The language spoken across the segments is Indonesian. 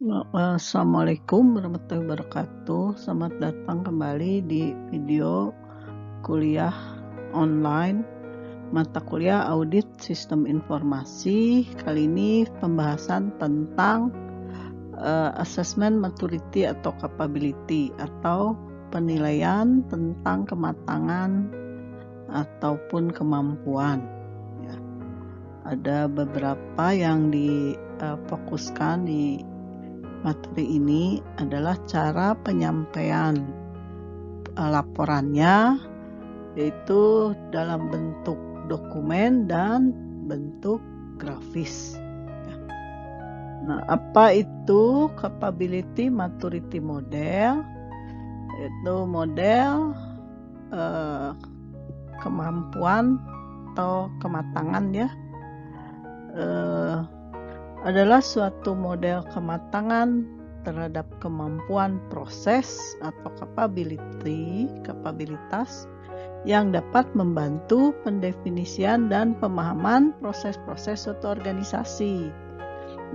Assalamualaikum warahmatullahi wabarakatuh. Selamat datang kembali di video kuliah online mata kuliah Audit Sistem Informasi. Kali ini pembahasan tentang assessment maturity atau capability, atau penilaian tentang kematangan ataupun kemampuan. Ya. Ada beberapa yang difokuskan di materi ini adalah cara penyampaian laporannya, yaitu dalam bentuk dokumen dan bentuk grafis. Nah, apa itu capability maturity model? Itu model kemampuan atau kematangan, ya. Adalah suatu model kematangan terhadap kemampuan proses atau kapabilitas yang dapat membantu pendefinisian dan pemahaman proses-proses suatu organisasi.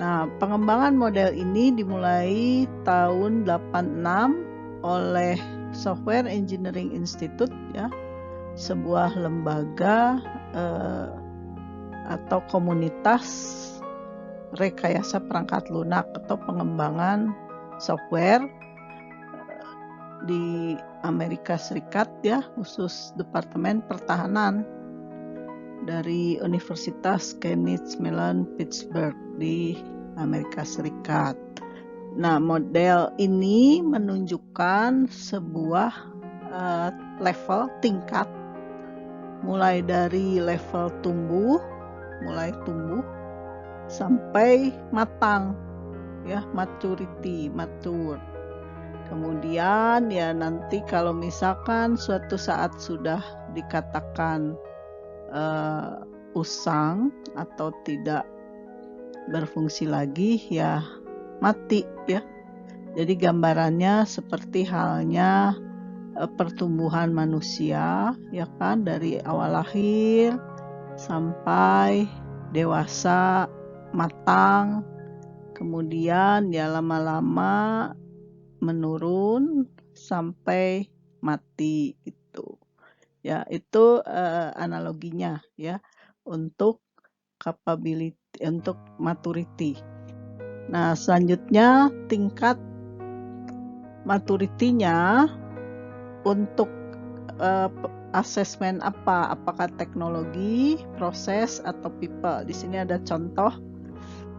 Nah, pengembangan model ini dimulai tahun 86 oleh Software Engineering Institute, ya, sebuah lembaga atau komunitas rekayasa perangkat lunak atau pengembangan software di Amerika Serikat, ya, khusus Departemen Pertahanan dari Universitas Kenneth Mellon Pittsburgh di Amerika Serikat. Nah, model ini menunjukkan sebuah level tingkat, mulai dari level tumbuh sampai matang, ya, matur. Kemudian, ya, nanti kalau misalkan suatu saat sudah dikatakan usang atau tidak berfungsi lagi, ya mati, ya. Jadi gambarannya seperti halnya pertumbuhan manusia, ya kan, dari awal lahir sampai dewasa, matang, kemudian ya lama-lama menurun sampai mati, gitu. Ya, itu analoginya, ya, untuk capability, untuk maturity. Nah, selanjutnya tingkat maturity-nya untuk asesmen apa? Apakah teknologi, proses, atau people? Di sini ada contoh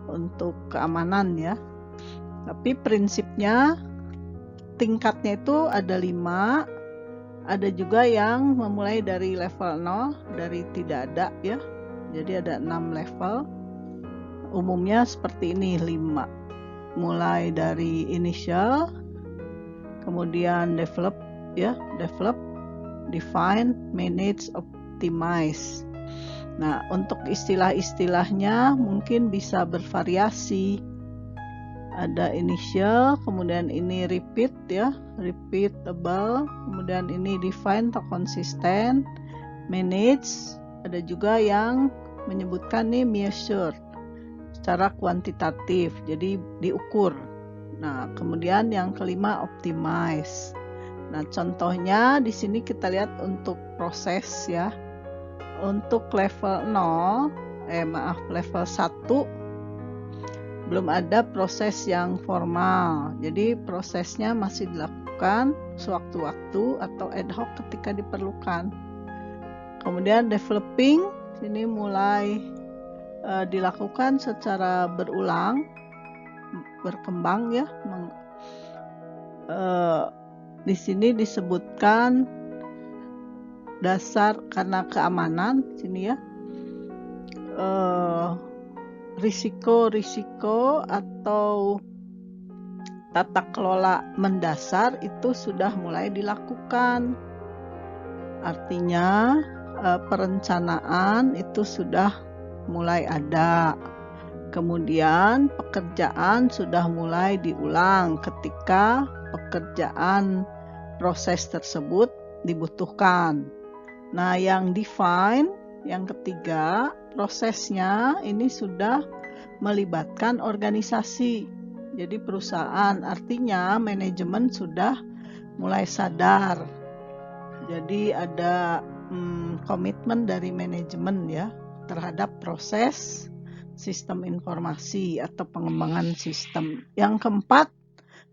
untuk keamanan, ya. Tapi prinsipnya tingkatnya itu ada 5. Ada juga yang memulai dari level 0, dari tidak ada, ya. Jadi ada 6 level. Umumnya seperti ini, 5. Mulai dari initial, kemudian develop, ya, define, manage, optimize. Nah, untuk istilah-istilahnya mungkin bisa bervariasi. Ada initial, kemudian ini repeat, ya, repeatable, kemudian ini define atau konsisten, manage, ada juga yang menyebutkan nih measure, secara kuantitatif, jadi diukur. Nah, kemudian yang kelima optimize. Nah, contohnya di sini kita lihat untuk proses, ya. Untuk level 0, level 1 belum ada proses yang formal. Jadi prosesnya masih dilakukan sewaktu-waktu atau ad hoc ketika diperlukan. Kemudian developing, ini mulai dilakukan secara berulang, berkembang, ya. Di sini disebutkan dasar karena keamanan, sini, ya, risiko atau tata kelola mendasar itu sudah mulai dilakukan. Artinya perencanaan itu sudah mulai ada. Kemudian pekerjaan sudah mulai diulang ketika pekerjaan proses tersebut dibutuhkan. Nah, yang define, yang ketiga, prosesnya ini sudah melibatkan organisasi. Jadi perusahaan, artinya manajemen sudah mulai sadar. Jadi ada komitmen dari manajemen ya terhadap proses sistem informasi atau pengembangan sistem. Yang keempat,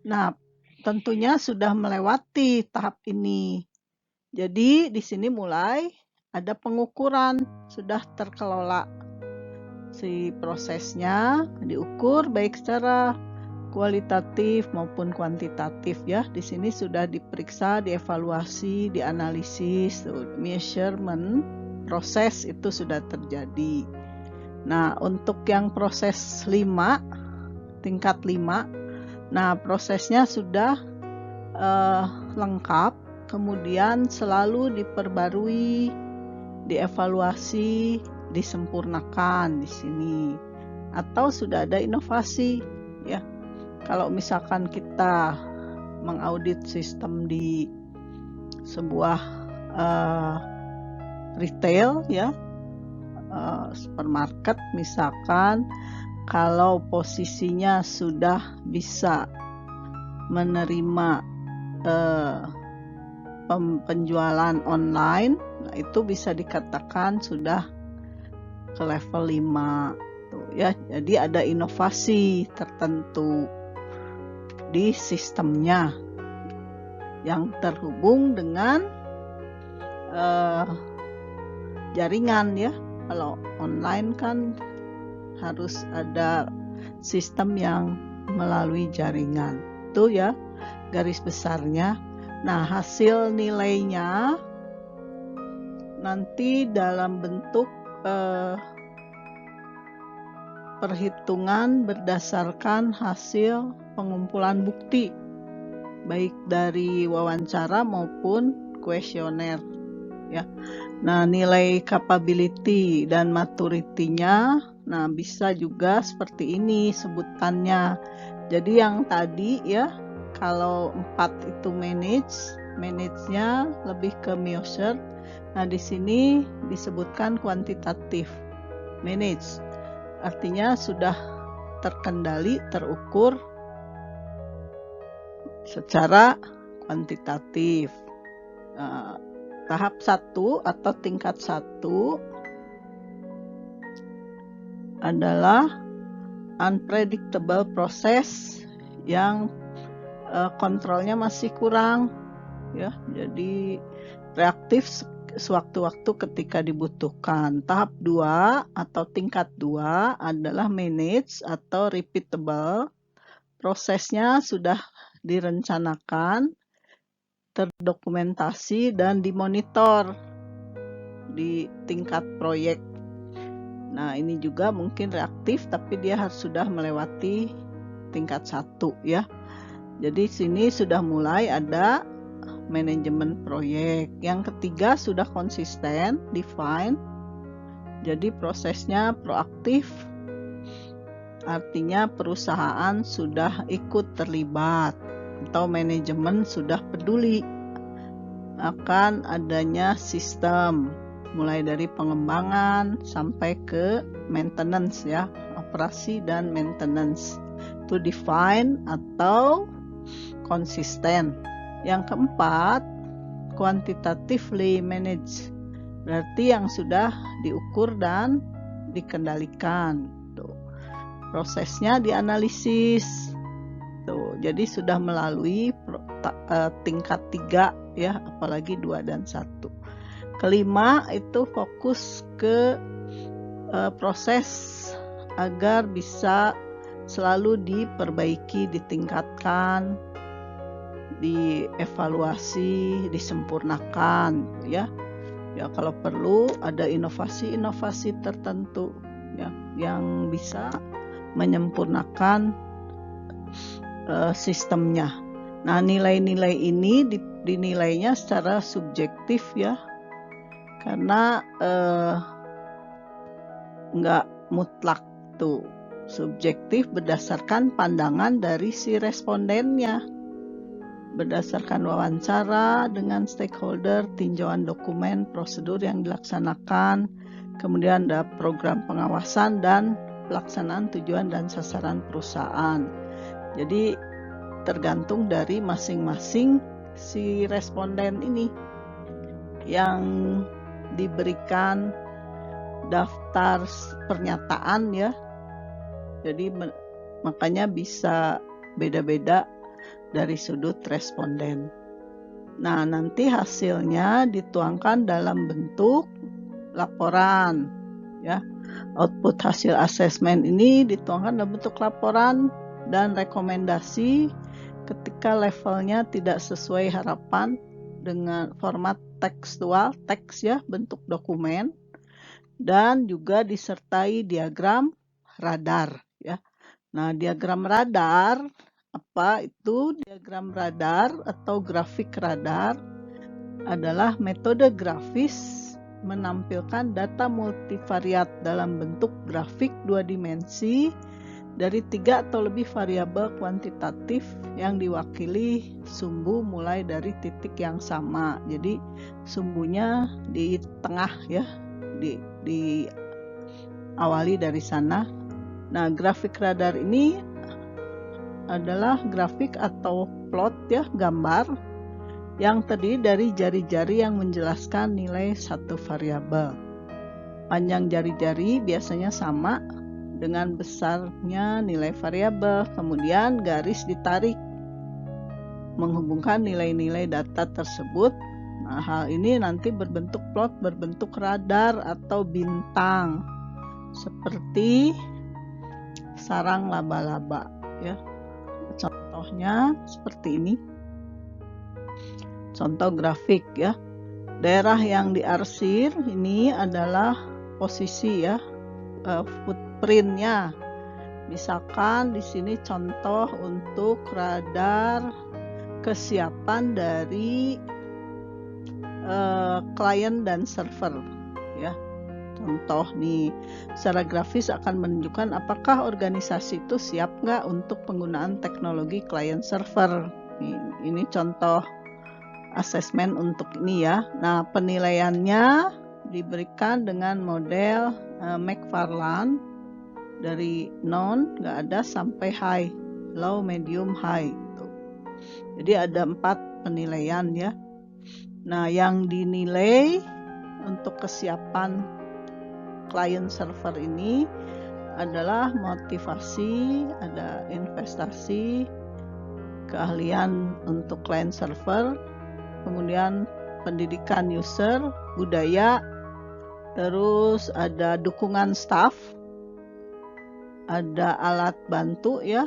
nah tentunya sudah melewati tahap ini. Jadi di sini mulai ada pengukuran, sudah terkelola si prosesnya, diukur baik secara kualitatif maupun kuantitatif ya. Di sini sudah diperiksa, dievaluasi, dianalisis, measurement, proses itu sudah terjadi. Nah, untuk yang proses 5, tingkat 5, nah prosesnya sudah lengkap, kemudian selalu diperbarui, dievaluasi, disempurnakan di sini. Atau sudah ada inovasi ya. Kalau misalkan kita mengaudit sistem di sebuah retail ya, supermarket misalkan, kalau posisinya sudah bisa menerima penjualan online, nah itu bisa dikatakan sudah ke level 5 tuh ya. Jadi ada inovasi tertentu di sistemnya yang terhubung dengan jaringan ya. Kalau online kan harus ada sistem yang melalui jaringan. Itu ya garis besarnya. Nah, hasil nilainya nanti dalam bentuk perhitungan berdasarkan hasil pengumpulan bukti, baik dari wawancara maupun kuesioner ya. Nah, nilai capability dan maturity-nya, nah bisa juga seperti ini sebutannya. Jadi yang tadi ya, kalau 4 itu manage-nya lebih ke measure. Nah, di sini disebutkan kuantitatif manage. Artinya sudah terkendali, terukur secara kuantitatif. Tahap 1 atau tingkat 1 adalah unpredictable process yang kontrolnya masih kurang ya. Jadi reaktif sewaktu-waktu ketika dibutuhkan. Tahap 2 atau tingkat 2 adalah manage atau repeatable. Prosesnya sudah direncanakan, terdokumentasi dan dimonitor di tingkat proyek. Nah, ini juga mungkin reaktif tapi dia harus sudah melewati tingkat 1 ya. Jadi sini sudah mulai ada manajemen proyek. Yang ketiga sudah konsisten, define. Jadi prosesnya proaktif. Artinya perusahaan sudah ikut terlibat atau manajemen sudah peduli akan adanya sistem, mulai dari pengembangan sampai ke maintenance ya, operasi dan maintenance. Itu define atau konsisten. Yang keempat, quantitatively manage. Berarti yang sudah diukur dan dikendalikan. Tuh. Prosesnya dianalisis. Tuh. Jadi sudah melalui tingkat 3 ya, apalagi 2 dan 1. Kelima itu fokus ke proses agar bisa selalu diperbaiki, ditingkatkan, dievaluasi, disempurnakan ya. Ya kalau perlu ada inovasi-inovasi tertentu ya yang bisa menyempurnakan sistemnya. Nah, nilai-nilai ini dinilainya secara subjektif ya. Karena nggak mutlak tuh, subjektif berdasarkan pandangan dari si respondennya, berdasarkan wawancara dengan stakeholder, tinjauan dokumen, prosedur yang dilaksanakan, kemudian ada program pengawasan dan pelaksanaan tujuan dan sasaran perusahaan. Jadi tergantung dari masing-masing si responden ini yang diberikan daftar pernyataan ya. Jadi makanya bisa beda-beda dari sudut responden. Nah, nanti hasilnya dituangkan dalam bentuk laporan ya. Output hasil asesmen ini dituangkan dalam bentuk laporan dan rekomendasi ketika levelnya tidak sesuai harapan dengan format tekstual, teks ya, bentuk dokumen, dan juga disertai diagram radar ya. Nah, diagram radar apa itu? Diagram radar atau grafik radar adalah metode grafis menampilkan data multivariat dalam bentuk grafik 2 dimensi dari 3 atau lebih variabel kuantitatif yang diwakili sumbu mulai dari titik yang sama. Jadi sumbunya di tengah ya, di awali dari sana. Nah, grafik radar ini adalah grafik atau plot ya, gambar yang terdiri dari jari-jari yang menjelaskan nilai satu variabel. Panjang jari-jari biasanya sama dengan besarnya nilai variabel, kemudian garis ditarik menghubungkan nilai-nilai data tersebut. Nah, hal ini nanti berbentuk plot, berbentuk radar atau bintang seperti sarang laba-laba ya. Contohnya seperti ini. Contoh grafik ya. Daerah yang diarsir ini adalah posisi ya, footprintnya. Misalkan di sini contoh untuk radar kesiapan dari klien dan server ya. Contoh nih, secara grafis akan menunjukkan apakah organisasi itu siap nggak untuk penggunaan teknologi client server. Ini contoh asesmen untuk ini ya. Nah, penilaiannya diberikan dengan model McFarland dari non nggak ada sampai high, low, medium, high gitu. Jadi ada 4 penilaian ya. Nah, yang dinilai untuk kesiapan client server ini adalah motivasi, ada investasi, keahlian untuk client server, kemudian pendidikan user, budaya, terus ada dukungan staff, ada alat bantu ya,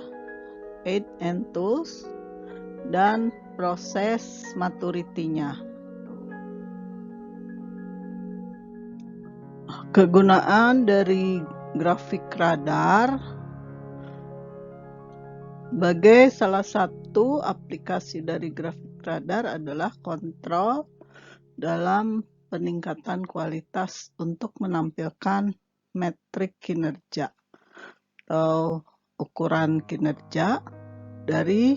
aid and tools, dan proses maturity-nya. Kegunaan dari grafik radar sebagai salah satu aplikasi dari grafik radar adalah kontrol dalam peningkatan kualitas untuk menampilkan metrik kinerja atau ukuran kinerja dari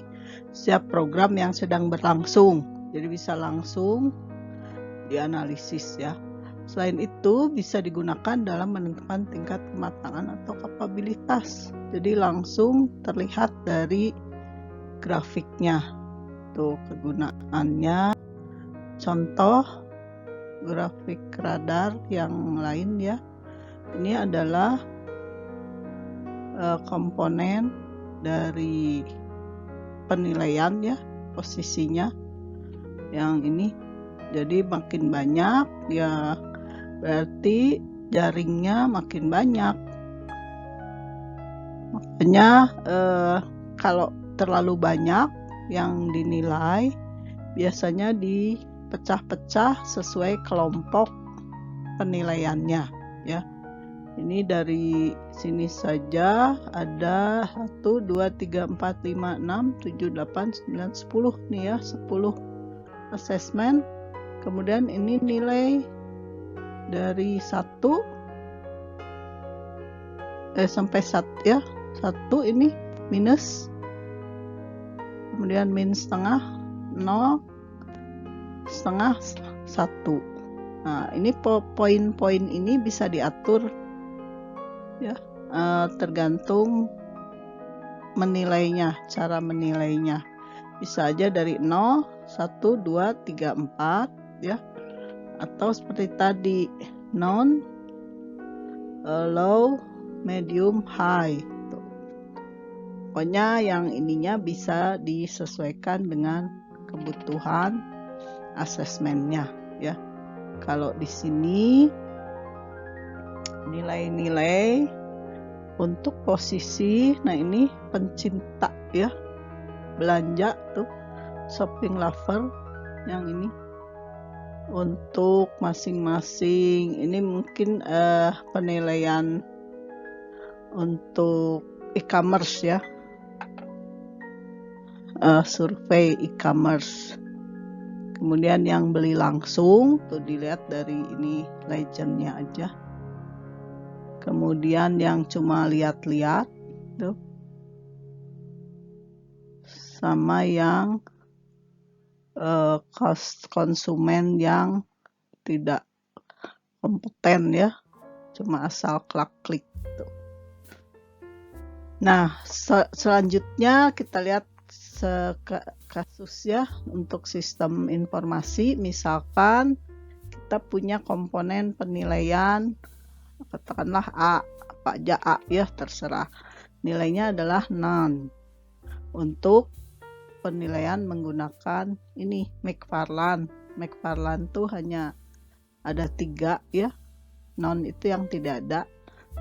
setiap program yang sedang berlangsung. Jadi bisa langsung dianalisis ya. Selain itu bisa digunakan dalam menentukan tingkat kematangan atau kapabilitas. Jadi langsung terlihat dari grafiknya. Tuh kegunaannya. Contoh grafik radar yang lain ya. Ini adalah komponen dari penilaian ya, posisinya yang ini. Jadi makin banyak ya berarti jaringnya makin banyak. Makanya kalau terlalu banyak yang dinilai biasanya dipecah-pecah sesuai kelompok penilaiannya ya. Ini dari sini saja ada 1, 2, 3, 4, 5, 6, 7, 8, 9, 10 nih ya, 10 asesmen. Kemudian ini nilai dari 1 sampai 1 ya. 1 ini minus. Kemudian min setengah, 0, setengah, 1. Nah, ini poin-poin ini bisa diatur ya, tergantung menilainya, cara menilainya. Bisa aja dari 0, 1, 2, 3, 4 ya. Atau seperti tadi, non, low, medium, high. Tuh. Pokoknya yang ininya bisa disesuaikan dengan kebutuhan asesmennya ya. Kalau di sini nilai-nilai untuk posisi, nah ini pencinta ya, belanja tuh, shopping lover yang ini. Untuk masing-masing ini mungkin penilaian untuk e-commerce ya, survei e-commerce. Kemudian yang beli langsung tuh dilihat dari ini legendnya aja. Kemudian yang cuma lihat-lihat tuh, sama yang konsumen yang tidak kompeten ya, cuma asal klik tuh. Nah, selanjutnya kita lihat kasus ya untuk sistem informasi. Misalkan kita punya komponen penilaian, katakanlah A, apa aja A ya, terserah. Nilainya adalah none. Untuk penilaian menggunakan ini McFarland. McFarland tuh hanya ada 3 ya. None itu yang tidak ada,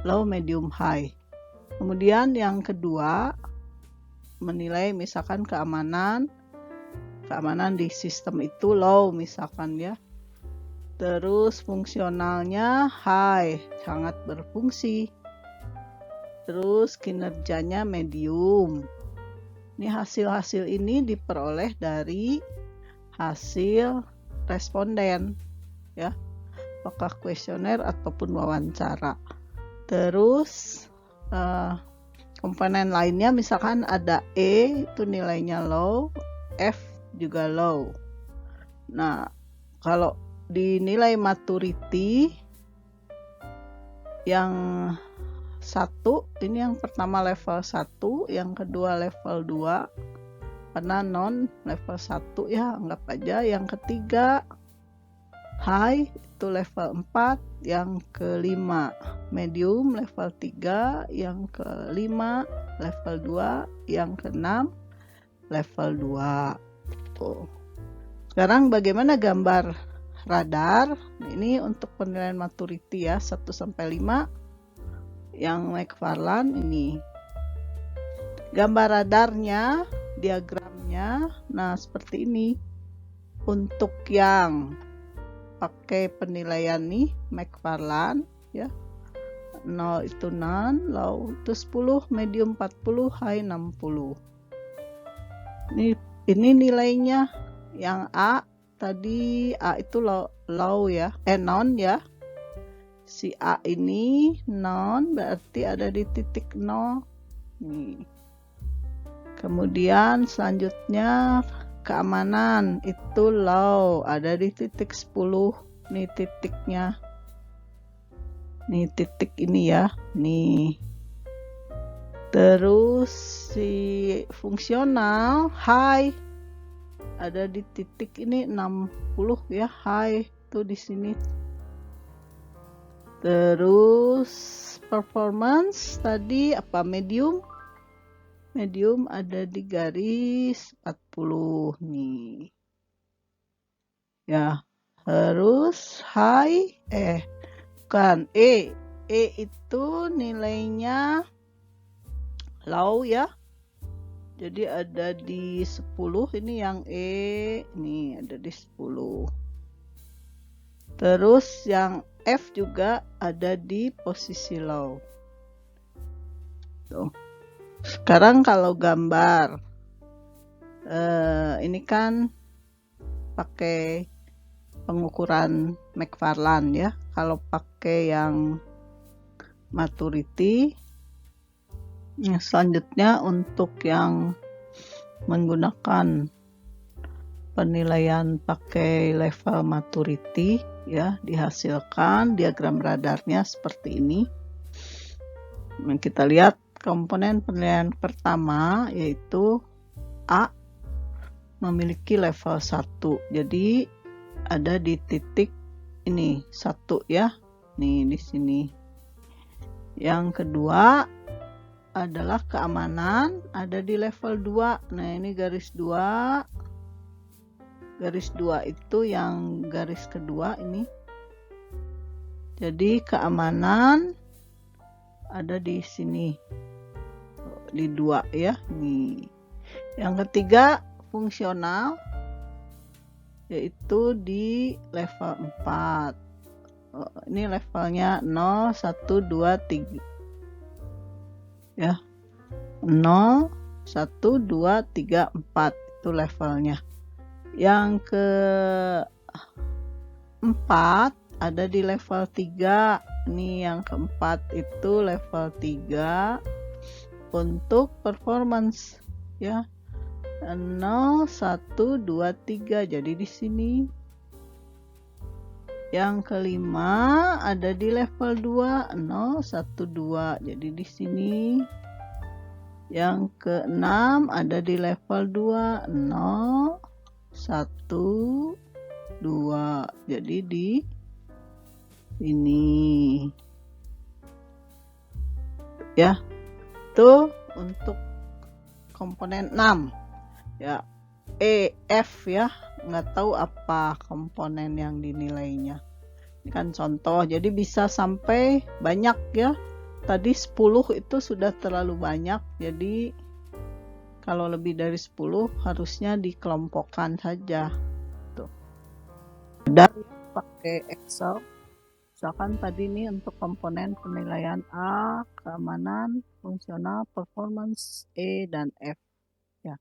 low, medium, high. Kemudian yang kedua, menilai misalkan keamanan di sistem itu low misalkan ya. Terus fungsionalnya high, sangat berfungsi. Terus kinerjanya medium. Ini hasil-hasil ini diperoleh dari hasil responden ya, apakah kuesioner ataupun wawancara. Terus komponen lainnya misalkan ada E itu nilainya low, F juga low. Nah, kalau dinilai maturity yang 1, ini yang pertama level 1, yang kedua level 2, karena non level 1 ya, anggap aja. Yang ketiga high itu level 4, yang kelima medium level 3, yang kelima level 2, yang keenam level 2. Sekarang bagaimana gambar radar? Nah, ini untuk penilaian maturity ya, 1-5. Yang McFarland ini gambar radarnya, diagramnya. Nah, seperti ini. Untuk yang pakai penilaian nih McFarland ya, 0 itu none, low itu 10, medium 40, high 60. Ini nilainya. Yang A tadi, A itu low ya, non ya. Si A ini non, berarti ada di titik 0 nih. Kemudian selanjutnya keamanan itu low, ada di titik 10. Nih titiknya, nih titik ini ya, nih. Terus si fungsional high ada di titik ini 60 ya, high tuh di sini. Terus performance tadi apa, medium ada di garis 40 nih ya. Terus high bukan, E itu nilainya low ya, jadi ada di 10. Ini yang E nih ada di 10. Terus yang F juga ada di posisi low tuh. Sekarang kalau gambar ini kan pakai pengukuran McFarland ya. Kalau pakai yang maturity, selanjutnya untuk yang menggunakan penilaian pakai level maturity ya, dihasilkan diagram radarnya seperti ini. Kita lihat komponen penilaian pertama yaitu A memiliki level 1. Jadi ada di titik ini 1 ya. Nih di sini. Yang kedua adalah keamanan ada di level 2. Nah, ini garis 2. Garis 2 itu yang garis kedua ini. Jadi keamanan ada di sini. Di 2 ya. Nih. Yang ketiga fungsional yaitu di level 4. Ini levelnya 0, 1, 2, 3 ya, 0, 1, 2, 3, 4 itu levelnya. Yang keempat ada di level 3. Ini yang keempat itu level 3 untuk performance ya, 0, 1, 2, 3 jadi di sini. Yang kelima ada di level 2, 0, 1, 2 jadi di sini. Yang keenam ada di level 2, 0, 1, 2 jadi di sini ya. Itu untuk komponen 6 ya. E, F ya, nggak tahu apa komponen yang dinilainya. Ini kan contoh, jadi bisa sampai banyak ya. Tadi 10 itu sudah terlalu banyak, jadi kalau lebih dari 10 harusnya dikelompokkan saja. Tuh. Dan pakai Excel. Misalkan tadi ini untuk komponen penilaian A, keamanan, fungsional, performance, E, dan F. Ya,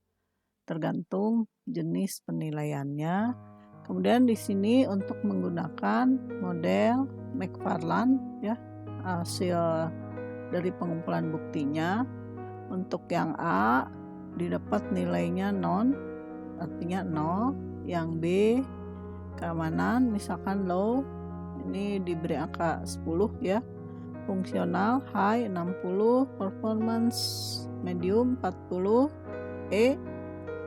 tergantung jenis penilaiannya. Kemudian di sini untuk menggunakan model McFarland ya, hasil dari pengumpulan buktinya. Untuk yang A didapat nilainya non, artinya 0. Yang B keamanan misalkan low, ini diberi angka 10 ya. Fungsional high 60, performance medium 40, E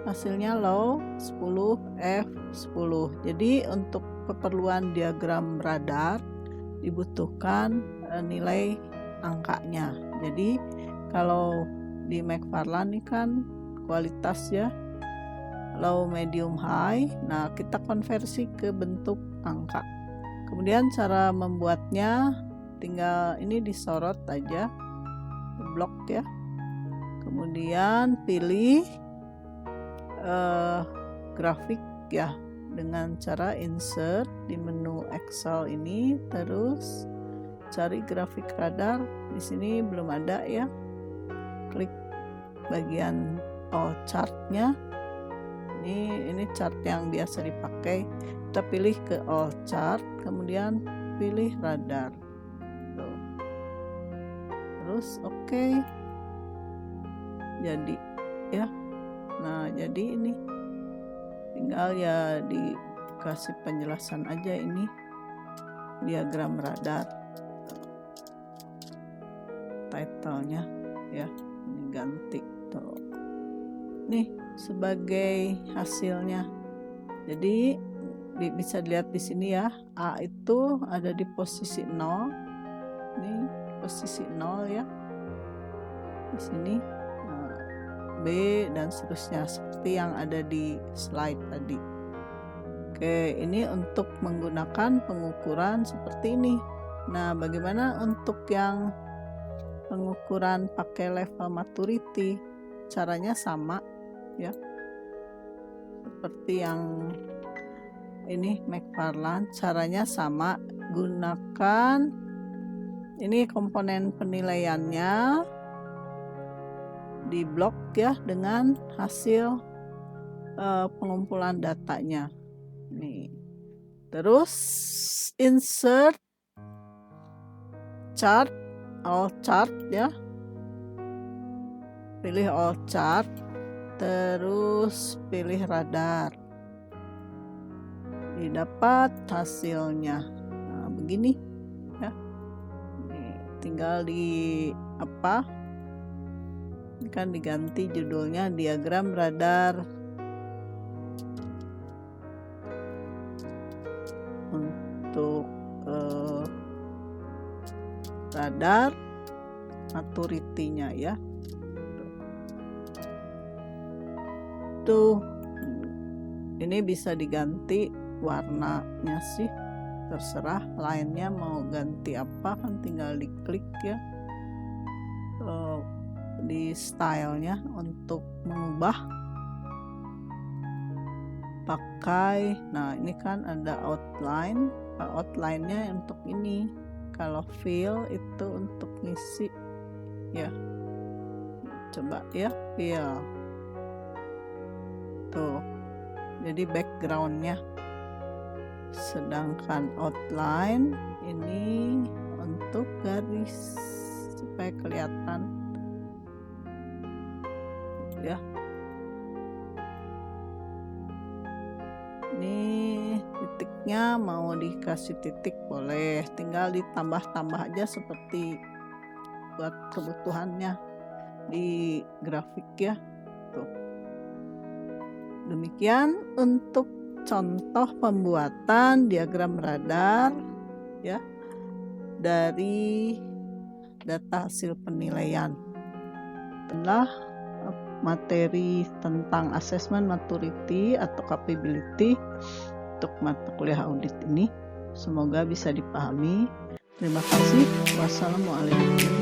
hasilnya low 10, F 10. Jadi untuk keperluan diagram radar dibutuhkan nilai angkanya. Jadi kalau di McFarland ini kan kualitas ya, low, medium, high. Nah, kita konversi ke bentuk angka. Kemudian cara membuatnya tinggal ini disorot aja, blok ya. Kemudian pilih grafik ya dengan cara insert di menu Excel ini, terus cari grafik radar. Di sini belum ada ya. Klik bagian chartnya. Ini chart yang biasa dipakai. Kita pilih ke all chart, kemudian pilih radar. Tuh. Terus oke. Jadi ya. Nah, jadi ini tinggal ya dikasih penjelasan aja ini diagram radar. Title-nya ya, ini ganti tuh. Nih sebagai hasilnya. Jadi bisa dilihat di sini ya, A itu ada di posisi 0. Ini posisi 0 ya. Di sini B dan seterusnya seperti yang ada di slide tadi. Oke, ini untuk menggunakan pengukuran seperti ini. Nah, bagaimana untuk yang pengukuran pakai level maturity? Caranya sama ya. Seperti yang ini McFarland, caranya sama. Gunakan ini komponen penilaiannya di blok ya dengan hasil pengumpulan datanya. Nih. Terus insert chart, all chart ya. Pilih all chart, terus pilih radar. Didapat hasilnya. Nah, begini ya. Nih, tinggal di Ini kan diganti judulnya diagram radar. Untuk radar maturity-nya ya. Tuh, ini bisa diganti warnanya sih, terserah. Lainnya mau ganti apa kan tinggal diklik ya. Di stylenya untuk mengubah pakai, nah ini kan ada outline-nya untuk ini. Kalau fill itu untuk ngisi ya, coba ya fill tuh, jadi backgroundnya. Sedangkan outline ini untuk garis supaya kelihatan ya. Ini titiknya mau dikasih titik boleh, tinggal ditambah-tambah aja seperti buat kebutuhannya di grafik ya. Tuh. Demikian untuk contoh pembuatan diagram radar ya dari data hasil penilaian. Setelah materi tentang assessment maturity atau capability untuk mata kuliah audit ini, semoga bisa dipahami. Terima kasih. Wassalamualaikum.